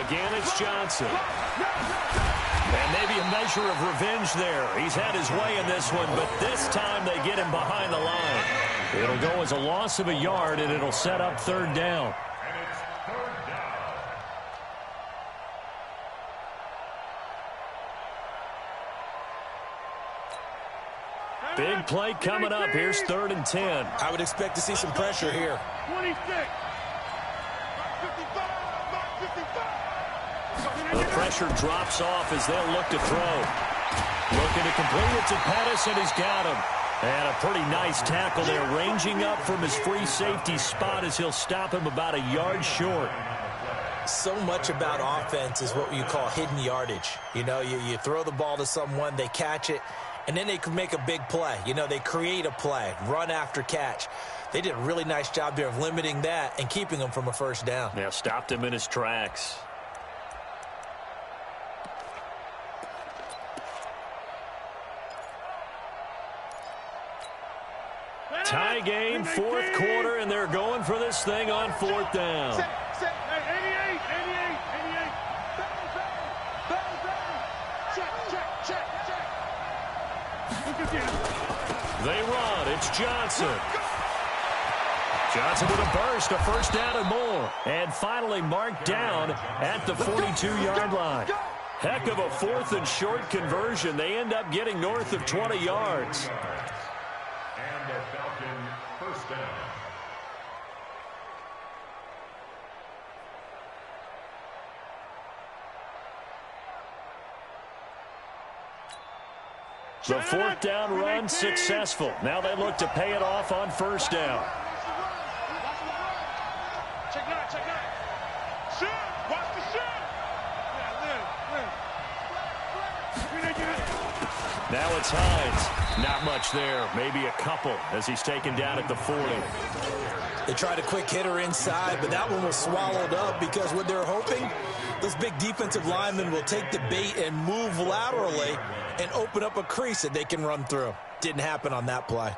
[SPEAKER 2] Again, it's Johnson. And maybe a measure of revenge there. He's had his way in this one, but this time they get him behind the line. It'll go as a loss of a yard, and it'll set up 3rd down. Big play coming up. Here's 3rd and 10.
[SPEAKER 4] I would expect to see some pressure here.
[SPEAKER 6] 26.
[SPEAKER 2] The pressure drops off as they'll look to throw. Looking to complete it to Pettis, and he's got him. And a pretty nice tackle there, ranging up from his free safety spot as he'll stop him about a yard short.
[SPEAKER 4] So much about offense is what you call hidden yardage. You know, you throw the ball to someone, they catch it, and then they can make a big play. You know, they create a play, run after catch. They did a really nice job there of limiting that and keeping him from a 1st down.
[SPEAKER 2] Yeah, stopped him in his tracks. Tie game, 4th quarter, and they're going for this thing on 4th down.
[SPEAKER 6] 88.
[SPEAKER 2] They run. It's Johnson. Johnson with a burst, a 1st down and more. And finally marked down at the 42-yard line. Heck of a 4th and short conversion. They end up getting north of 20 yards.
[SPEAKER 5] And the Falcon down.
[SPEAKER 2] The fourth down run successful. Now they look to pay it off on first down.
[SPEAKER 6] Check nine, check nine. Shoot! Watch the shoot!
[SPEAKER 2] Now it's Hines. Not much there. Maybe a couple as he's taken down at the 40.
[SPEAKER 4] They tried a quick hitter inside, but that one was swallowed up because what they're hoping, those big defensive linemen will take the bait and move laterally and open up a crease that they can run through. Didn't happen on that play.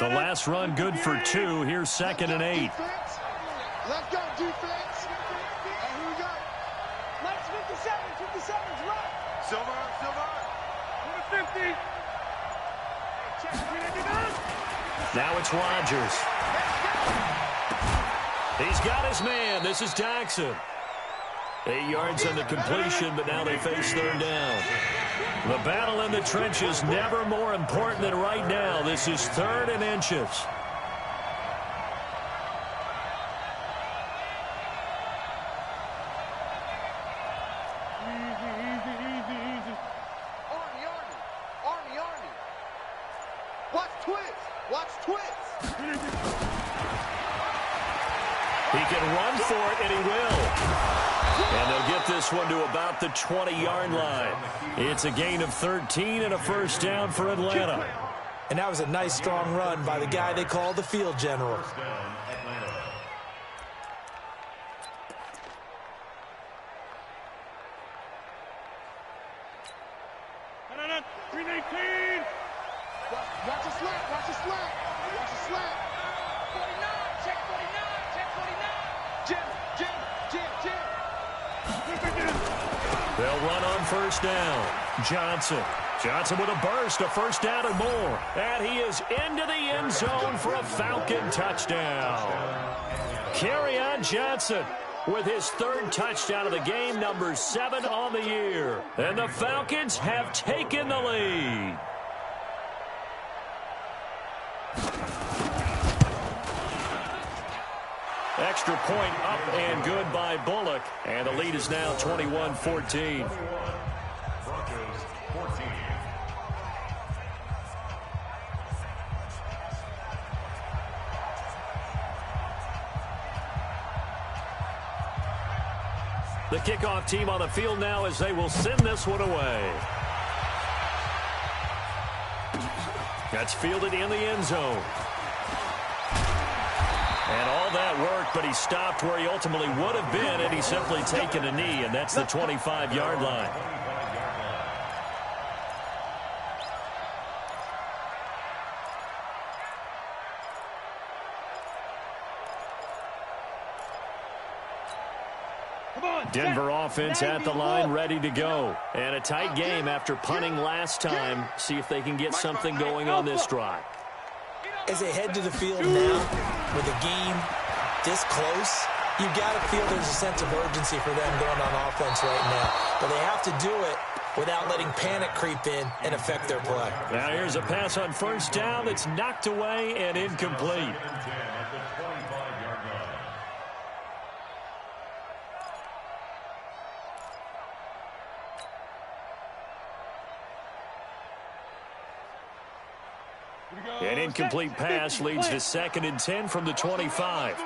[SPEAKER 2] The last run good for 2. Here's 2nd and 8.
[SPEAKER 6] Let's go, defense. And here we go. Let's 57's right. Silver. 50.
[SPEAKER 2] Now it's Rodgers. He's got his man. This is Jackson. 8 yards on the completion, but now they face third down. The battle in the trenches never more important than right now. This is 3rd and inches.
[SPEAKER 6] Easy. Army. Watch twist.
[SPEAKER 2] He can run for it, and he will. And they'll get this one to about the 20-yard line. It's a gain of 13 and a first down for Atlanta.
[SPEAKER 4] And that was a nice, strong run by the guy they call the field general.
[SPEAKER 3] No. 319.
[SPEAKER 6] Watch the slap. 49. Check 49. Jim.
[SPEAKER 2] They'll run on first down. Johnson with a burst, a first down and more. And he is into the end zone for a Falcon touchdown. Kerryon Johnson with his 3rd touchdown of the game, number 7 on the year. And the Falcons have taken the lead. Extra point up and good by Bullock. And the lead is now 21-14.
[SPEAKER 5] Broncos 14.
[SPEAKER 2] The kickoff team on the field now as they will send this one away. That's fielded in the end zone. And all that worked, but he stopped where he ultimately would have been had he simply taken a knee, and that's the 25-yard line. Denver offense at the line, ready to go. And a tight game after punting last time. See if they can get something going on this drive.
[SPEAKER 4] As they head to the field now, with a game this close, you got to feel there's a sense of urgency for them going on offense right now. But they have to do it without letting panic creep in and affect their play.
[SPEAKER 2] Now here's a pass on first down that's knocked away and incomplete. An incomplete pass leads to 2nd and 10 from the 25.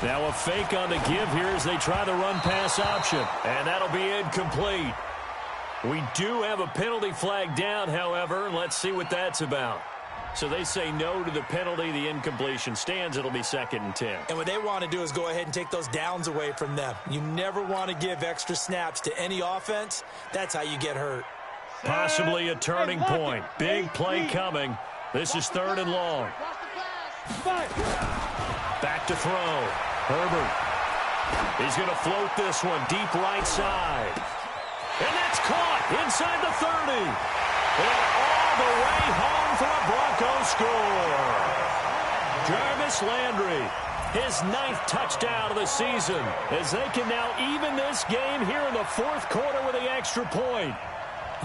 [SPEAKER 2] Now a fake on the give here as they try the run-pass option. And that'll be incomplete. We do have a penalty flag down, however. Let's see what that's about. So they say no to the penalty. The incompletion stands. It'll be 2nd and 10.
[SPEAKER 4] And what they want to do is go ahead and take those downs away from them. You never want to give extra snaps to any offense. That's how you get hurt.
[SPEAKER 2] Possibly a turning point. Big play coming. This is 3rd and long. Back to throw. Herbert. He's going to float this one deep right side. And that's caught inside the 30. And all the way home for a Broncos score. Jarvis Landry, his 9th touchdown of the season, as they can now even this game here in the 4th quarter with the extra point.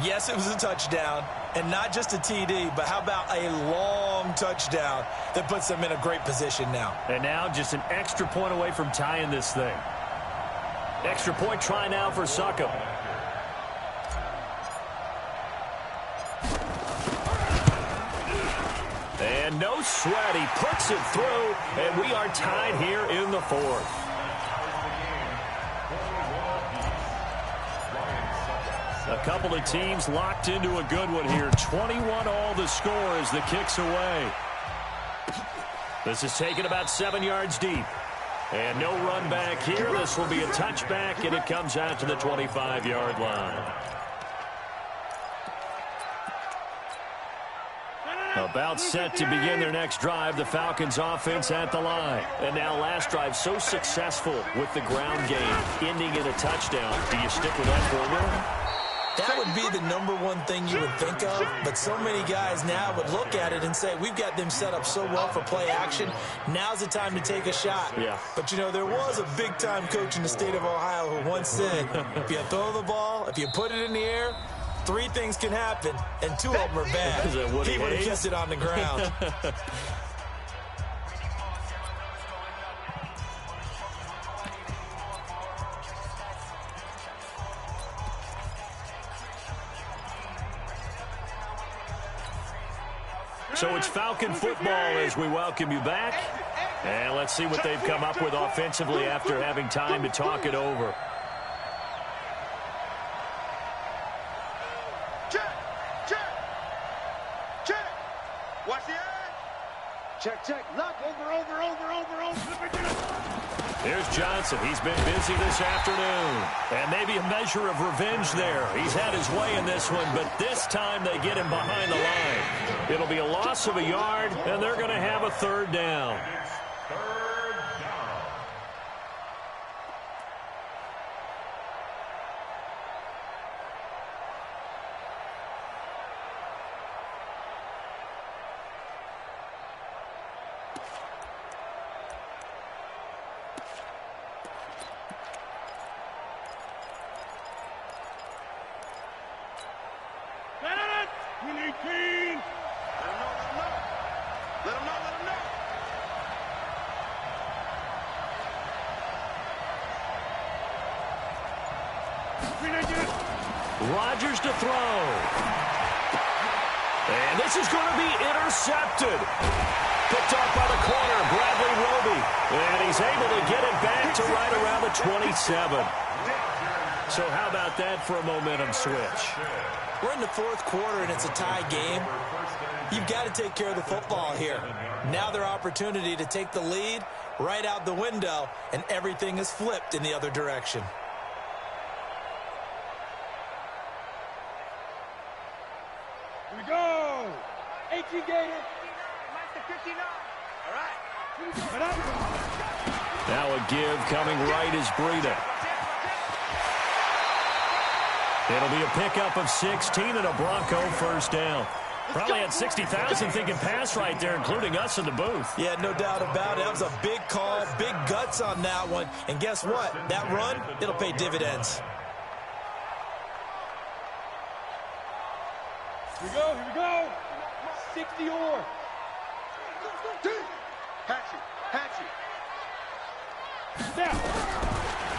[SPEAKER 4] Yes, it was a touchdown, and not just a TD, but how about a long touchdown that puts them in a great position now.
[SPEAKER 2] And now just an extra point away from tying this thing. Extra point try now for Succop. And no sweat, he puts it through, and we are tied here in the 4th. A couple of teams locked into a good one here. 21 all the score as the kick's away. This is taken about 7 yards deep. And no run back here. This will be a touchback, and it comes out to the 25-yard line. About set to begin their next drive, the Falcons offense at the line. And now last drive so successful with the ground game, ending in a touchdown. Do you stick with that formula?
[SPEAKER 4] That would be the #1 thing you would think of, but so many guys now would look at it and say, we've got them set up so well for play action, now's the time to take a shot.
[SPEAKER 2] Yeah.
[SPEAKER 4] But, you know, there was a big-time coach in the state of Ohio who once said, if you throw the ball, if you put it in the air, 3 things can happen, and 2 of them are bad. He would have kept it on the ground.
[SPEAKER 2] So it's Falcon football as we welcome you back. And let's see what they've come up with offensively after having time to talk it over.
[SPEAKER 6] Check, check, check. Watch the eye. Check, check. Look, over.
[SPEAKER 2] Here's Johnson. He's been busy this afternoon. And maybe a measure of revenge there. He's had his way in this one, but this time they get him behind the line. It'll be a loss of a yard, and they're going to have a 3rd down.
[SPEAKER 3] We need clean.
[SPEAKER 6] Let him know.
[SPEAKER 2] Rodgers to throw. And this is going to be intercepted. Picked off by the corner, Bradley Roby. And he's able to get it back to right around the 27. So how about that for a momentum switch?
[SPEAKER 4] We're in the 4th quarter, and it's a tie game. You've got to take care of the football here. Now their opportunity to take the lead right out the window, and everything is flipped in the other direction.
[SPEAKER 3] Here we go. 18 Gator.
[SPEAKER 6] Master 59. All right.
[SPEAKER 2] Now a give coming right is Breida. It'll be a pickup of 16 and a Bronco 1st down. Probably had 60,000 thinking pass right there, including us in the booth.
[SPEAKER 4] Yeah, no doubt about it. That was a big call, big guts on that one. And guess what? That run, it'll pay dividends.
[SPEAKER 3] Here we go. 60 or.
[SPEAKER 6] Hatchet.
[SPEAKER 3] Snap.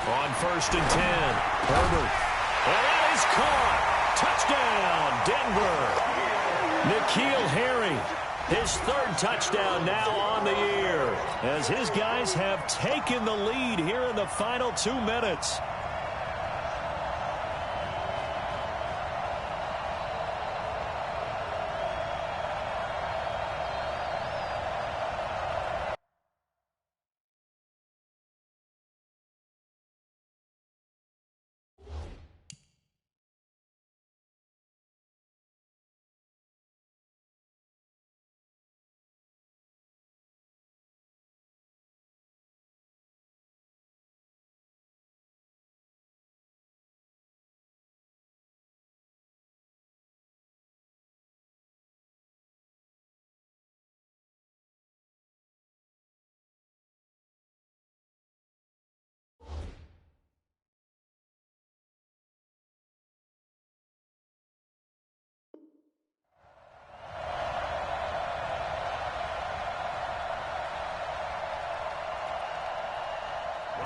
[SPEAKER 2] On 1st and 10, Herbert. And that is caught. Touchdown, Denver. N'Keal Harry, his 3rd touchdown now on the year, as his guys have taken the lead here in the final 2 minutes.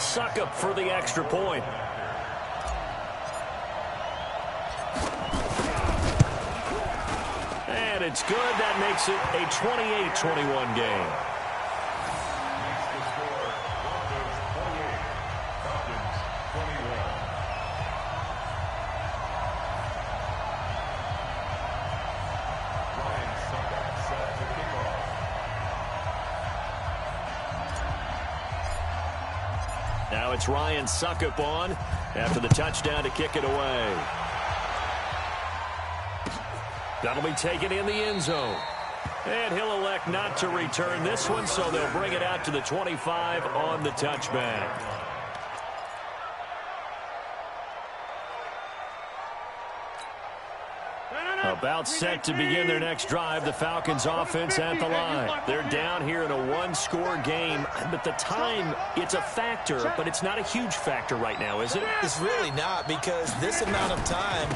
[SPEAKER 2] Suckup for the extra point. And it's good. That makes it a 28-21 game. Now it's Ryan Suckup on after the touchdown to kick it away. That'll be taken in the end zone. And he'll elect not to return this one, so they'll bring it out to the 25 on the touchback. About set to begin their next drive, the Falcons offense at the line. They're down here in a one-score game, but the time, it's a factor, but it's not a huge factor right now, is it?
[SPEAKER 4] It's really not, because this amount of time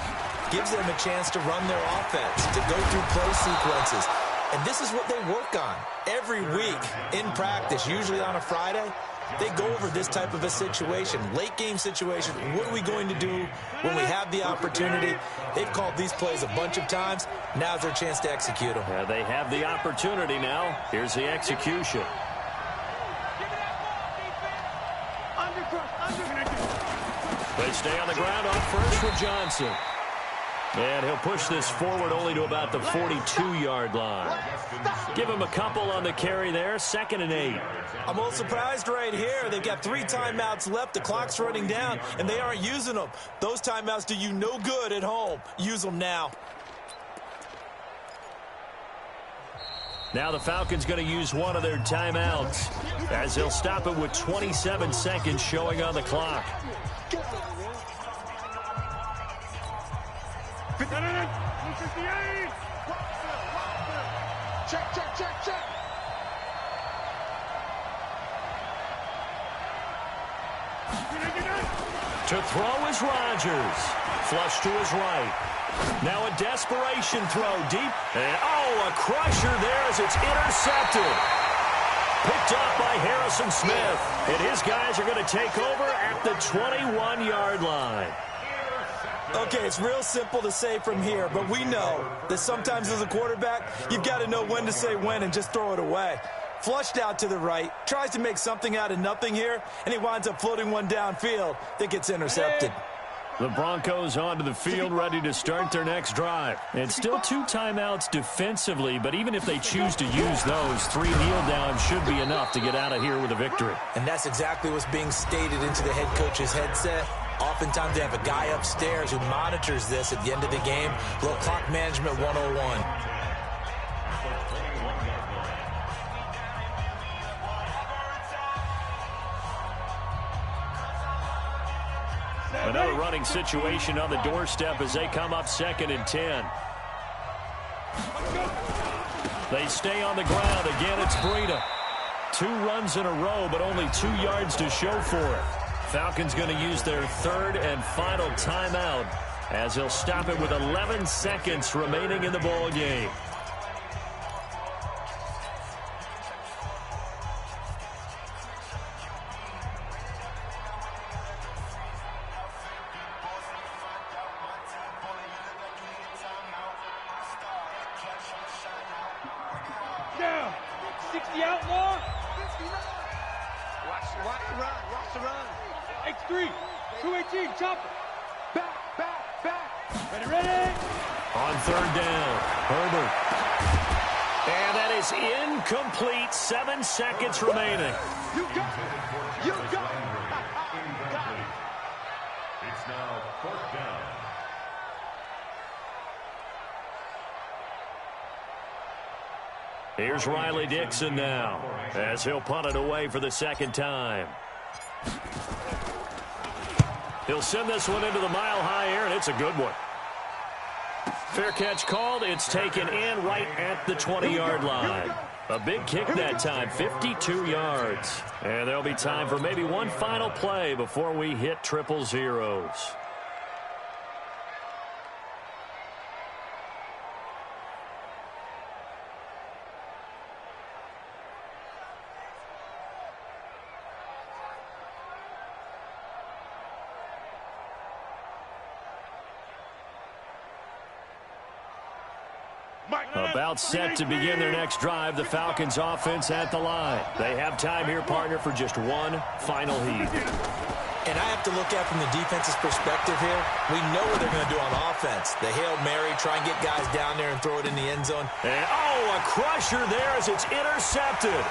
[SPEAKER 4] gives them a chance to run their offense, to go through play sequences. And this is what they work on every week in practice, usually on a Friday. They go over this type of a situation, late-game situation. What are we going to do when we have the opportunity? They've called these plays a bunch of times. Now's their chance to execute them.
[SPEAKER 2] Yeah, they have the opportunity now. Here's the execution. They stay on the ground on first with Johnson. And he'll push this forward only to about the 42-yard line. Give him a couple on the carry there, 2nd and 8.
[SPEAKER 4] I'm a little surprised right here. They've got 3 timeouts left. The clock's running down, and they aren't using them. Those timeouts do you no good at home. Use them now.
[SPEAKER 2] Now the Falcons going to use one of their timeouts as they'll stop it with 27 seconds showing on the clock.
[SPEAKER 6] Check, check, check, check.
[SPEAKER 2] To throw is Rodgers. Flush to his right. Now a desperation throw deep. And, a crusher there as it's intercepted. Picked up by Harrison Smith. And his guys are going to take over at the 21-yard line.
[SPEAKER 4] Okay, it's real simple to say from here, but we know that sometimes as a quarterback, you've got to know when to say when and just throw it away. Flushed out to the right, tries to make something out of nothing here, and he winds up floating one downfield that gets intercepted.
[SPEAKER 2] The Broncos onto the field, ready to start their next drive. And still 2 timeouts defensively, but even if they choose to use those, 3 kneel downs should be enough to get out of here with a victory.
[SPEAKER 4] And that's exactly what's being stated into the head coach's headset. Oftentimes they have a guy upstairs who monitors this at the end of the game. Little clock management 101.
[SPEAKER 2] Another running situation on the doorstep as they come up 2nd and 10. They stay on the ground. Again, it's Breida. 2 runs in a row, but only 2 yards to show for it. Falcons going to use their 3rd and final timeout as they'll stop it with 11 seconds remaining in the ball game.
[SPEAKER 3] Down. 60 outlaw.
[SPEAKER 6] Watch the run. Watch the run.
[SPEAKER 3] X3. 218. Chopper. Back. Ready.
[SPEAKER 2] On 3rd down, Herbert. And that is incomplete. 7 seconds remaining.
[SPEAKER 6] You got it. You got it.
[SPEAKER 5] It's now 4th down.
[SPEAKER 2] Here's Riley Dixon now as he'll punt it away for the 2nd time. He'll send this one into the mile-high air, and it's a good one. Fair catch called. It's taken in right at the 20-yard line. A big kick that time, 52 yards. And there'll be time for maybe one final play before we hit 000. About set to begin their next drive, the Falcons offense at the line. They have time here, partner, for just one final heat.
[SPEAKER 4] And I have to look at from the defense's perspective here. We know what they're going to do on offense. The Hail Mary, try and get guys down there and throw it in the end zone.
[SPEAKER 2] And, a crusher there as it's intercepted.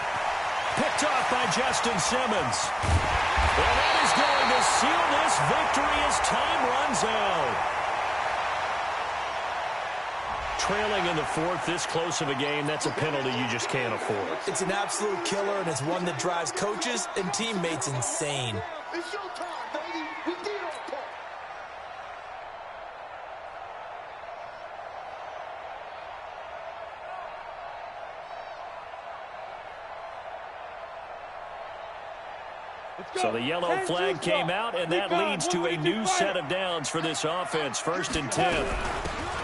[SPEAKER 2] Picked off by Justin Simmons. And that is going to seal this victory as time runs out. Trailing in the fourth, this close of a game, that's a penalty you just can't afford.
[SPEAKER 4] It's an absolute killer, and it's one that drives coaches and teammates insane.
[SPEAKER 6] It's your time, baby. We did our part.
[SPEAKER 2] So the yellow flag came out, and that leads to a new set of downs for this offense. 1st and 10.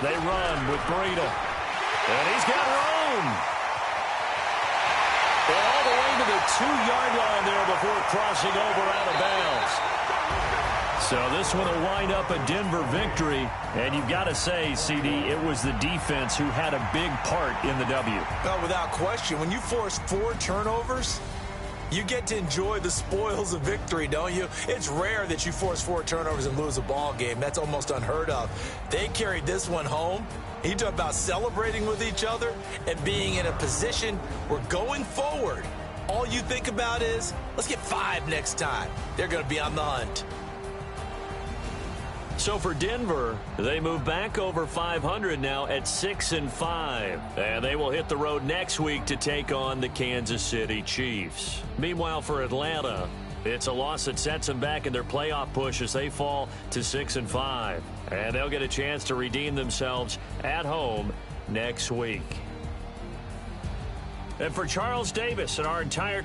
[SPEAKER 2] They run with Breedle. And he's got room. All the way to the 2-yard line there before crossing over out of bounds. So this one will wind up a Denver victory. And you've got to say, CD, it was the defense who had a big part in the W.
[SPEAKER 4] No, without question. When you force 4 turnovers, you get to enjoy the spoils of victory, don't you? It's rare that you force 4 turnovers and lose a ball game. That's almost unheard of. They carried this one home. You talk about celebrating with each other and being in a position where going forward, all you think about is, let's get 5 next time. They're going to be on the hunt.
[SPEAKER 2] So for Denver, they move back over 500 now at 6-5. And they will hit the road next week to take on the Kansas City Chiefs. Meanwhile, for Atlanta, it's a loss that sets them back in their playoff push as they fall to 6-5. And they'll get a chance to redeem themselves at home next week. And for Charles Davis and our entire